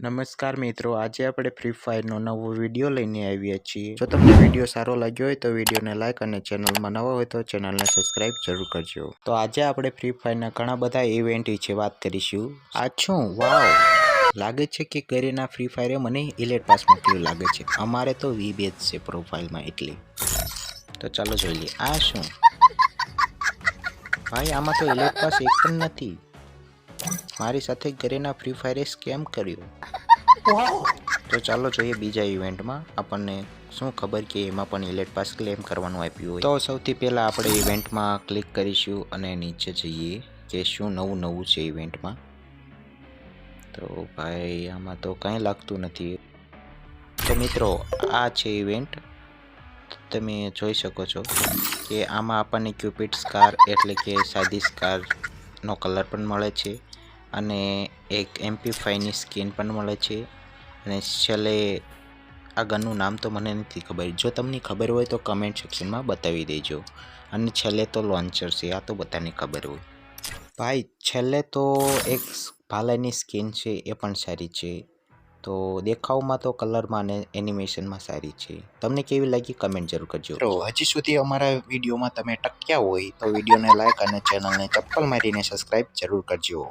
નમસ્કાર મિત્રો, આજે આપણે ફ્રી ફાયરનો નવો વિડીયો લઈને આવ્યા છીએ। જો તમને વિડીયો સારો લાગ્યો હોય તો વિડીયોને લાઇક અને ચેનલમાં નવા હોય તો ચેનલને સબસ્ક્રાઇબ જરૂર કરજો। તો આજે આપણે ફ્રી ફાયરના ઘણા બધા ઇવેન્ટ વિશે વાત કરીશું। આ શું વાવ, લાગે છે કે ગરીના ફ્રી ફાયરે મને ઇલેટ પાસ મોકલ્યું લાગે છે। અમારે તો વી બેચ છે પ્રોફાઇલમાં એટલે। તો ચાલો જોઈ લઈએ આ શું ભાઈ, આમાં તો ઇલેટ પાસ એક પણ નથી। મારી સાથે ગરીના ફ્રી ફાયરે સ્કેમ કર્યો। તો ચાલો જોઈએ બીજા ઇવેન્ટમાં આપણને શું ખબર કે એમાં પણ ઇલેટ પાસ ક્લેમ કરવાનું આપ્યું હોય। તો સૌથી પહેલા આપણે ઇવેન્ટમાં ક્લિક કરીશું અને નીચે જઈએ કે શું નવું છે ઇવેન્ટમાં। તો ભાઈ આમાં તો કાંઈ લાગતું નથી। તો મિત્રો આ છે ઇવેન્ટ, તમે જોઈ શકો છો કે આમાં આપણને ક્યુપિડ સ્કાર એટલે કે સાદી સ્કારનો કલર પણ મળે છે અને એક MP5ની સ્કિન પણ મળે છે અને છેલ્લે આ ગનનું નામ તો મને નથી ખબર, જો તમને ખબર હોય તો કમેન્ટ સેક્શનમાં બતાવી દેજો। અને છેલ્લે તો લોન્ચર છે, આ તો બધાને ખબર હોય। ભાઈ છેલ્લે તો એક ભાલાની સ્કિન છે એ પણ સારી છે। તો દેખાવમાં તો કલરમાં અને એનિમેશનમાં સારી છે। તમને કેવી લાગી કમેન્ટ જરૂર કરજો। તો હજી સુધી અમારા વિડીયોમાં તમે ટક્યા હોય તો વિડીયોને લાઇક અને ચેનલને ચપ્પલ મારીને સબસ્ક્રાઇબ જરૂર કરજો।